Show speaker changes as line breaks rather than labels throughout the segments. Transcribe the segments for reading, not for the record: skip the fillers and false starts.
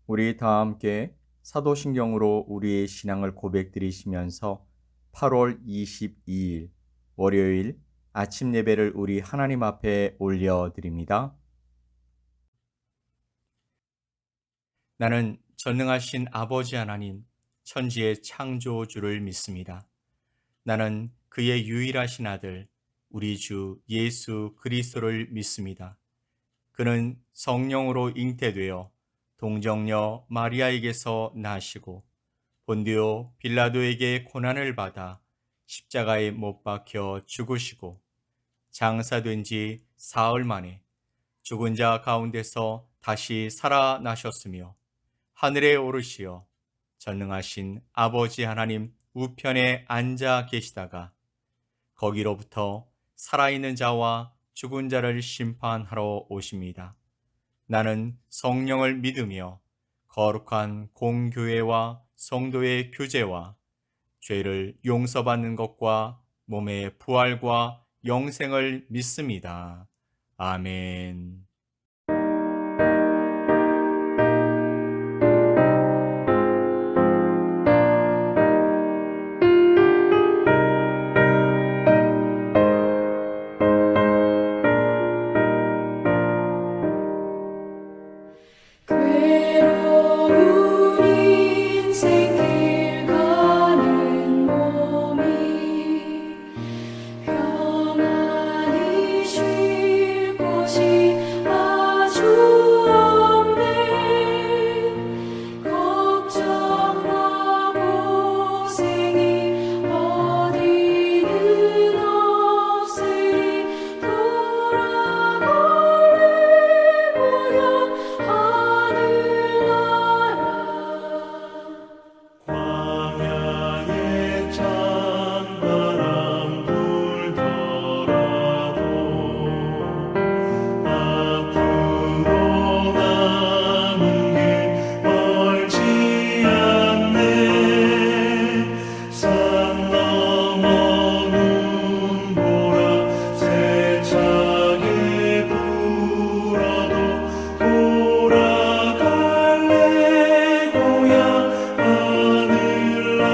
우리 다 함께 사도신경으로 우리의 신앙을 고백드리시면서 8월 22일 월요일 아침 예배를 우리 하나님 앞에 올려드립니다. 나는 전능하신 아버지 하나님, 천지의 창조주를 믿습니다. 나는 그의 유일하신 아들, 우리 주 예수 그리스도를 믿습니다. 그는 성령으로 잉태되어 동정녀 마리아에게서 나시고 본디오 빌라도에게 고난을 받아 십자가에 못 박혀 죽으시고 장사된 지 사흘 만에 죽은 자 가운데서 다시 살아나셨으며 하늘에 오르시어 전능하신 아버지 하나님 우편에 앉아 계시다가 거기로부터 살아있는 자와 죽은 자를 심판하러 오십니다. 나는 성령을 믿으며 거룩한 공교회와 성도의 교제와 죄를 용서받는 것과 몸의 부활과 영생을 믿습니다. 아멘.
괴로운 인생길 가는 몸이 평안히 쉴 곳이 아주 없네. 걱정과 고생이 어디는 없으리. 돌아갈래 고향
광야에 찬바람 불더라도 앞으로 남은 길 멀지 않네. 산 넘어 눈보라 세차게 불어도 돌아갈래 고향 하늘나라.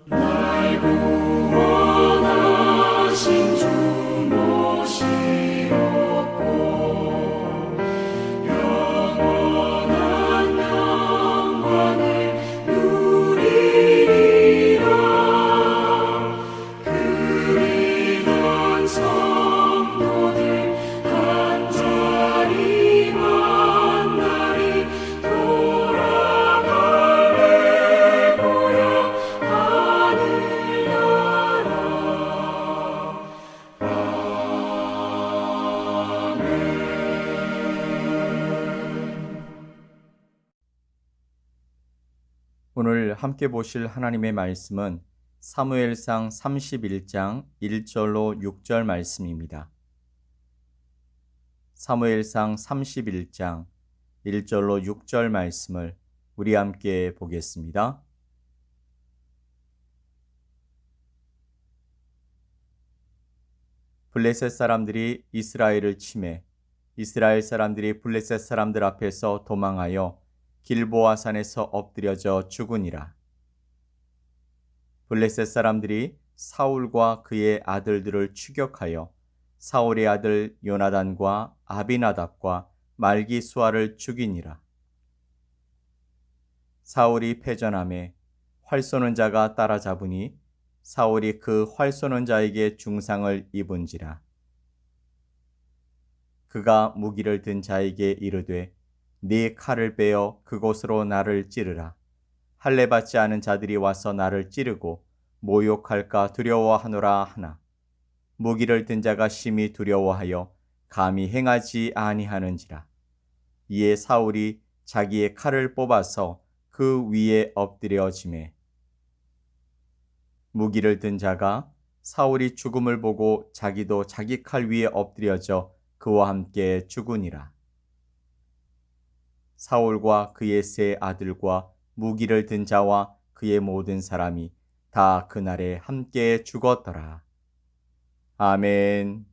날 구원하신 주 모시옵고 영원한 영광을 누리리라. 그리던 성도들 한자리 만나리. 돌아갈래 고향 하늘나라.
오늘 함께 보실 하나님의 말씀은 사무엘상 31장 1절로 6절 말씀입니다. 사무엘상 31장 1절로 6절 말씀을 우리 함께 보겠습니다. 블레셋 사람들이 이스라엘을 치매 이스라엘 사람들이 블레셋 사람들 앞에서 도망하여 길보아 산에서 엎드려져 죽으니라. 블레셋 사람들이 사울과 그의 아들들을 추격하여 사울의 아들 요나단과 아비나답과 말기수아를 죽이니라. 사울이 패전함에 활 쏘는 자가 따라잡으니 사울이 그 활 쏘는 자에게 중상을 입은지라. 그가 무기를 든 자에게 이르되 네 칼을 빼어 그곳으로 나를 찌르라. 할례 받지 않은 자들이 와서 나를 찌르고 모욕할까 두려워하노라 하나. 무기를 든 자가 심히 두려워하여 감히 행하지 아니하는지라. 이에 사울이 자기의 칼을 뽑아서 그 위에 엎드려지매 무기를 든 자가 사울이 죽음을 보고 자기도 자기 칼 위에 엎드려져 그와 함께 죽으니라. 사울과 그의 세 아들과 무기를 든 자와 그의 모든 사람이 다 그날에 함께 죽었더라. 아멘.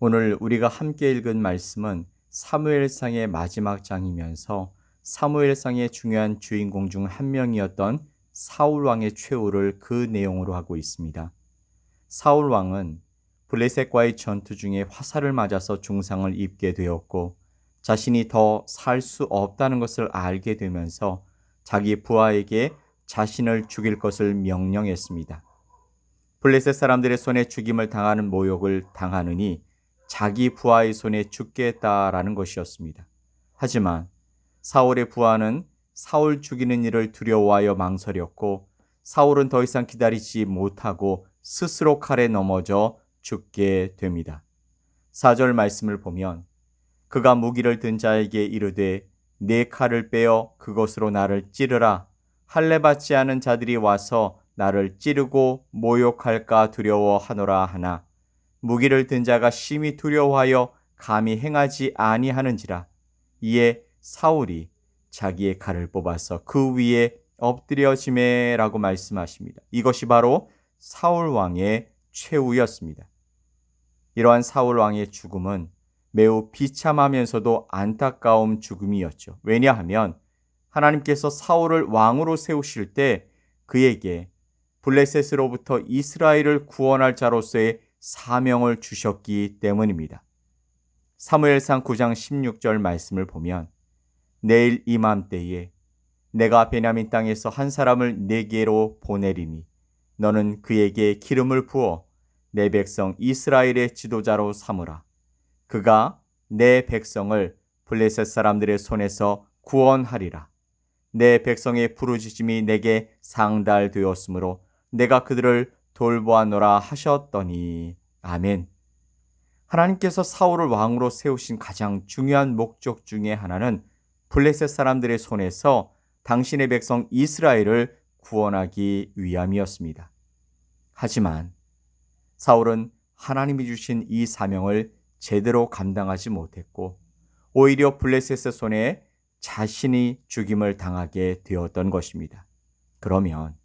오늘 우리가 함께 읽은 말씀은 사무엘상의 마지막 장이면서 사무엘상의 중요한 주인공 중 한 명이었던 사울 왕의 최후를 그 내용으로 하고 있습니다. 사울 왕은 블레셋과의 전투 중에 화살을 맞아서 중상을 입게 되었고 자신이 더 살 수 없다는 것을 알게 되면서 자기 부하에게 자신을 죽일 것을 명령했습니다. 블레셋 사람들의 손에 죽임을 당하는 모욕을 당하느니 자기 부하의 손에 죽겠다라는 것이었습니다. 하지만 사울의 부하는 사울 죽이는 일을 두려워하여 망설였고 사울은 더 이상 기다리지 못하고 스스로 칼에 넘어져 죽게 됩니다. 4절 말씀을 보면 그가 무기를 든 자에게 이르되 내 칼을 빼어 그것으로 나를 찌르라. 할례 받지 않은 자들이 와서 나를 찌르고 모욕할까 두려워하노라 하나 무기를 든 자가 심히 두려워하여 감히 행하지 아니하는지라. 이에 사울이 자기의 칼을 뽑아서 그 위에 엎드려지매라고 말씀하십니다. 이것이 바로 사울 왕의 최후였습니다. 이러한 사울 왕의 죽음은 매우 비참하면서도 안타까운 죽음이었죠. 왜냐하면 하나님께서 사울을 왕으로 세우실 때 그에게 블레셋으로부터 이스라엘을 구원할 자로서의 사명을 주셨기 때문입니다. 사무엘상 9장 16절 말씀을 보면 내일 이맘때에 내가 베냐민 땅에서 한 사람을 내게로 보내리니 너는 그에게 기름을 부어 내 백성 이스라엘의 지도자로 삼으라. 그가 내 백성을 블레셋 사람들의 손에서 구원하리라. 내 백성의 부르짖음이 내게 상달되었으므로 내가 그들을 돌보아노라 하셨더니. 아멘. 하나님께서 사울을 왕으로 세우신 가장 중요한 목적 중에 하나는 블레셋 사람들의 손에서 당신의 백성 이스라엘을 구원하기 위함이었습니다. 하지만 사울은 하나님이 주신 이 사명을 제대로 감당하지 못했고 오히려 블레셋의 손에 자신이 죽임을 당하게 되었던 것입니다. 그러면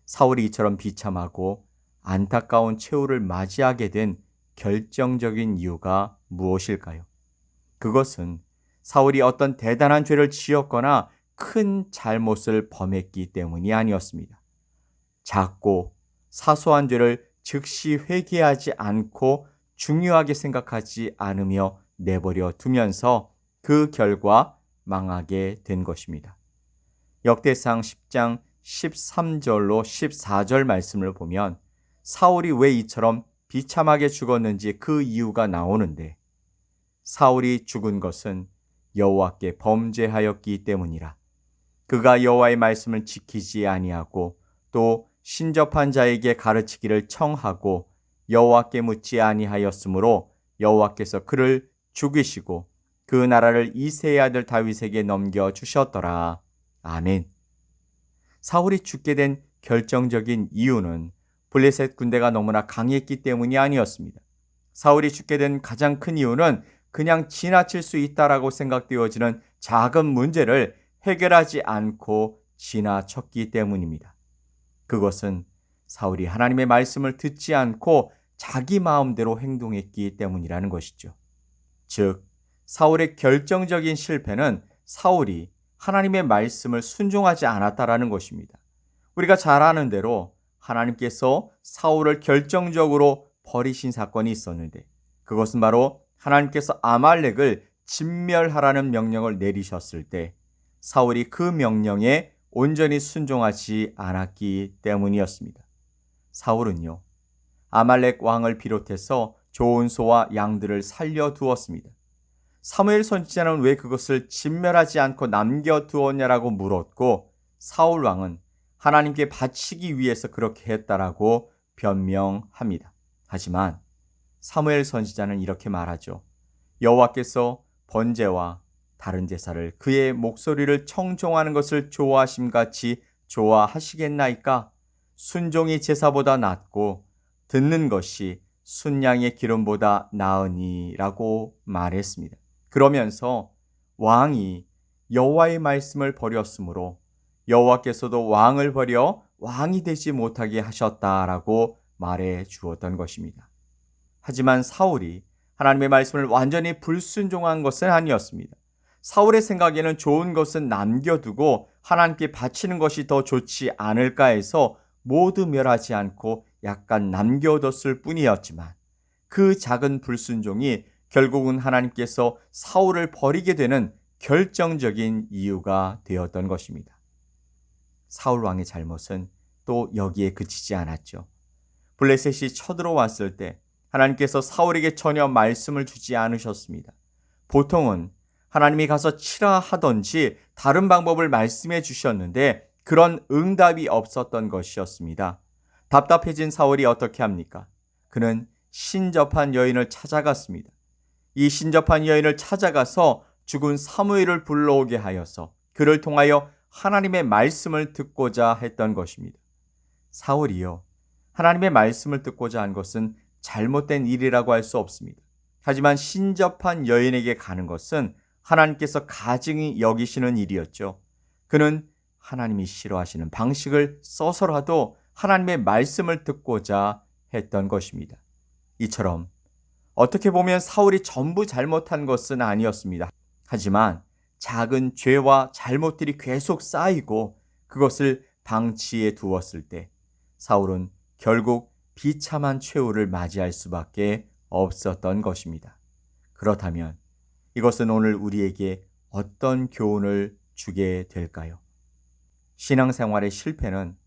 사울이 이처럼 비참하고 안타까운 최후를 맞이하게 된 결정적인 이유가 무엇일까요? 그것은 사울이 어떤 대단한 죄를 지었거나 큰 잘못을 범했기 때문이 아니었습니다. 작고 사소한 죄를 즉시 회개하지 않고 중요하게 생각하지 않으며 내버려 두면서 그 결과 망하게 된 것입니다. 역대상 10장 13절로 14절 말씀을 보면 사울이 왜 이처럼 비참하게 죽었는지 그 이유가 나오는데 사울이 죽은 것은 여호와께 범죄하였기 때문이라. 그가 여호와의 말씀을 지키지 아니하고 또 신접한 자에게 가르치기를 청하고 여호와께 묻지 아니하였으므로 여호와께서 그를 죽이시고 그 나라를 이새의 아들 다윗에게 넘겨주셨더라. 아멘. 사울이 죽게 된 결정적인 이유는 블레셋 군대가 너무나 강했기 때문이 아니었습니다. 사울이 죽게 된 가장 큰 이유는 그냥 지나칠 수 있다라고 생각되어지는 작은 문제를 해결하지 않고 지나쳤기 때문입니다. 그것은 사울이 하나님의 말씀을 듣지 않고 자기 마음대로 행동했기 때문이라는 것이죠. 즉, 사울의 결정적인 실패는 사울이 하나님의 말씀을 순종하지 않았다라는 것입니다. 우리가 잘 아는 대로 하나님께서 사울을 결정적으로 버리신 사건이 있었는데 그것은 바로 하나님께서 아말렉을 진멸하라는 명령을 내리셨을 때 사울이 그 명령에 온전히 순종하지 않았기 때문이었습니다. 사울은요, 아말렉 왕을 비롯해서 좋은 소와 양들을 살려두었습니다. 사무엘 선지자는 왜 그것을 진멸하지 않고 남겨두었냐라고 물었고 사울 왕은 하나님께 바치기 위해서 그렇게 했다라고 변명합니다. 하지만 사무엘 선지자는 이렇게 말하죠. 여호와께서 번제와 다른 제사를 그의 목소리를 청종하는 것을 좋아하심같이 좋아하시겠나이까? 순종이 제사보다 낫고 듣는 것이 순양의 기름보다 나으니라고 말했습니다. 그러면서 왕이 여호와의 말씀을 버렸으므로 여호와께서도 왕을 버려 왕이 되지 못하게 하셨다라고 말해 주었던 것입니다. 하지만 사울이 하나님의 말씀을 완전히 불순종한 것은 아니었습니다. 사울의 생각에는 좋은 것은 남겨두고 하나님께 바치는 것이 더 좋지 않을까 해서 모두 멸하지 않고 약간 남겨뒀을 뿐이었지만 그 작은 불순종이 결국은 하나님께서 사울을 버리게 되는 결정적인 이유가 되었던 것입니다. 사울 왕의 잘못은 또 여기에 그치지 않았죠. 블레셋이 쳐들어왔을 때 하나님께서 사울에게 전혀 말씀을 주지 않으셨습니다. 보통은 하나님이 가서 치라 하던지 다른 방법을 말씀해 주셨는데 그런 응답이 없었던 것이었습니다. 답답해진 사울이 어떻게 합니까? 그는 신접한 여인을 찾아갔습니다. 이 신접한 여인을 찾아가서 죽은 사무엘을 불러오게 하여서 그를 통하여 하나님의 말씀을 듣고자 했던 것입니다. 사울이요, 하나님의 말씀을 듣고자 한 것은 잘못된 일이라고 할 수 없습니다. 하지만 신접한 여인에게 가는 것은 하나님께서 가증히 여기시는 일이었죠. 그는 하나님이 싫어하시는 방식을 써서라도 하나님의 말씀을 듣고자 했던 것입니다. 이처럼 어떻게 보면 사울이 전부 잘못한 것은 아니었습니다. 하지만 작은 죄와 잘못들이 계속 쌓이고 그것을 방치해 두었을 때 사울은 결국 비참한 최후를 맞이할 수밖에 없었던 것입니다. 그렇다면 이것은 오늘 우리에게 어떤 교훈을 주게 될까요? 신앙생활의 실패는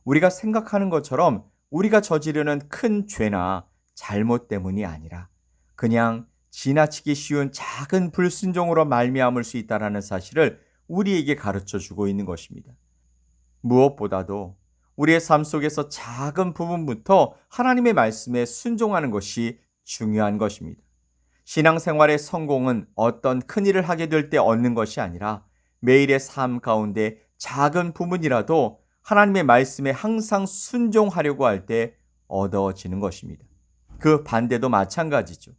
우리가 생각하는 것처럼 우리가 저지르는 큰 죄나 잘못 때문이 아니라 그냥 지나치기 쉬운 작은 불순종으로 말미암을 수 있다는 사실을 우리에게 가르쳐 주고 있는 것입니다. 무엇보다도 우리의 삶 속에서 작은 부분부터 하나님의 말씀에 순종하는 것이 중요한 것입니다. 신앙생활의 성공은 어떤 큰 일을 하게 될 때 얻는 것이 아니라 매일의 삶 가운데 작은 부분이라도 하나님의 말씀에 항상 순종하려고 할 때 얻어지는 것입니다. 그 반대도 마찬가지죠.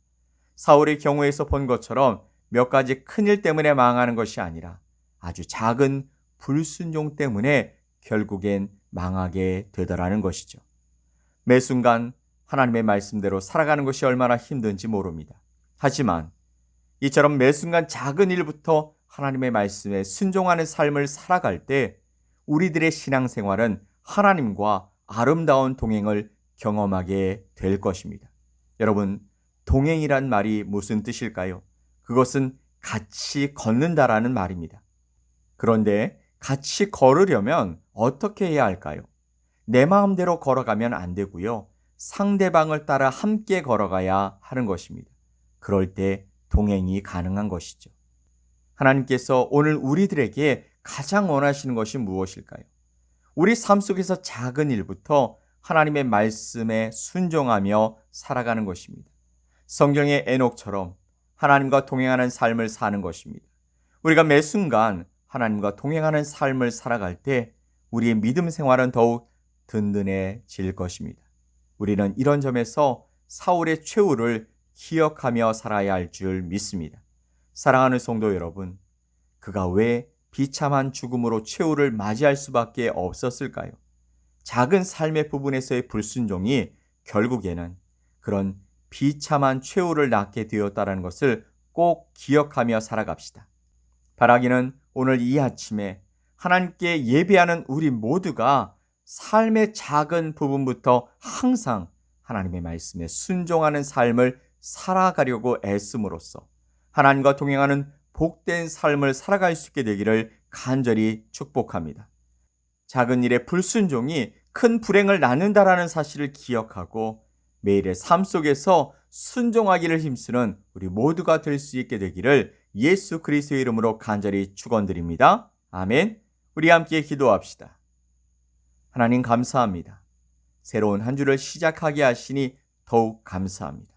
사울의 경우에서 본 것처럼 몇 가지 큰일 때문에 망하는 것이 아니라 아주 작은 불순종 때문에 결국엔 망하게 되더라는 것이죠. 매 순간 하나님의 말씀대로 살아가는 것이 얼마나 힘든지 모릅니다. 하지만 이처럼 매 순간 작은 일부터 하나님의 말씀에 순종하는 삶을 살아갈 때 우리들의 신앙생활은 하나님과 아름다운 동행을 경험하게 될 것입니다. 여러분, 동행이란 말이 무슨 뜻일까요? 그것은 같이 걷는다라는 말입니다. 그런데 같이 걸으려면 어떻게 해야 할까요? 내 마음대로 걸어가면 안 되고요. 상대방을 따라 함께 걸어가야 하는 것입니다. 그럴 때 동행이 가능한 것이죠. 하나님께서 오늘 우리들에게 가장 원하시는 것이 무엇일까요? 우리 삶 속에서 작은 일부터 하나님의 말씀에 순종하며 살아가는 것입니다. 성경의 에녹처럼 하나님과 동행하는 삶을 사는 것입니다. 우리가 매 순간 하나님과 동행하는 삶을 살아갈 때 우리의 믿음 생활은 더욱 든든해질 것입니다. 우리는 이런 점에서 사울의 최후를 기억하며 살아야 할 줄 믿습니다. 사랑하는 성도 여러분, 그가 왜 비참한 죽음으로 최후를 맞이할 수밖에 없었을까요? 작은 삶의 부분에서의 불순종이 결국에는 그런 비참한 최후를 낳게 되었다는 것을 꼭 기억하며 살아갑시다. 바라기는 오늘 이 아침에 하나님께 예배하는 우리 모두가 삶의 작은 부분부터 항상 하나님의 말씀에 순종하는 삶을 살아가려고 애씀으로써 하나님과 동행하는 복된 삶을 살아갈 수 있게 되기를 간절히 축복합니다. 작은 일의 불순종이 큰 불행을 낳는다라는 사실을 기억하고 매일의 삶 속에서 순종하기를 힘쓰는 우리 모두가 될 수 있게 되기를 예수 그리스도의 이름으로 간절히 축원드립니다. 아멘. 우리 함께 기도합시다. 하나님 감사합니다. 새로운 한 주를 시작하게 하시니 더욱 감사합니다.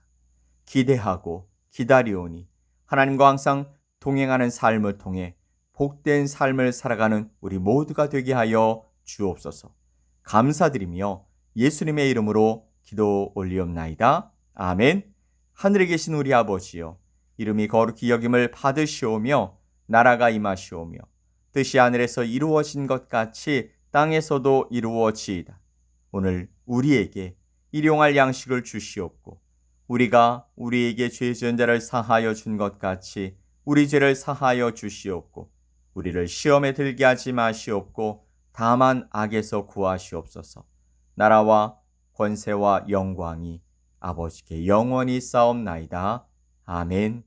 기대하고 기다리오니 하나님과 항상 동행하는 삶을 통해 복된 삶을 살아가는 우리 모두가 되게 하여 주옵소서. 감사드리며 예수님의 이름으로 기도 올리옵나이다. 아멘. 하늘에 계신 우리 아버지여, 이름이 거룩히 여김을 받으시오며 나라가 임하시오며 뜻이 하늘에서 이루어진 것 같이 땅에서도 이루어지이다. 오늘 우리에게 일용할 양식을 주시옵고 우리가 우리에게 죄 지은 자를 사하여 준 것 같이 우리 죄를 사하여 주시옵고 우리를 시험에 들게 하지 마시옵고 다만 악에서 구하시옵소서. 나라와 권세와 영광이 아버지께 영원히 싸움나이다. 아멘.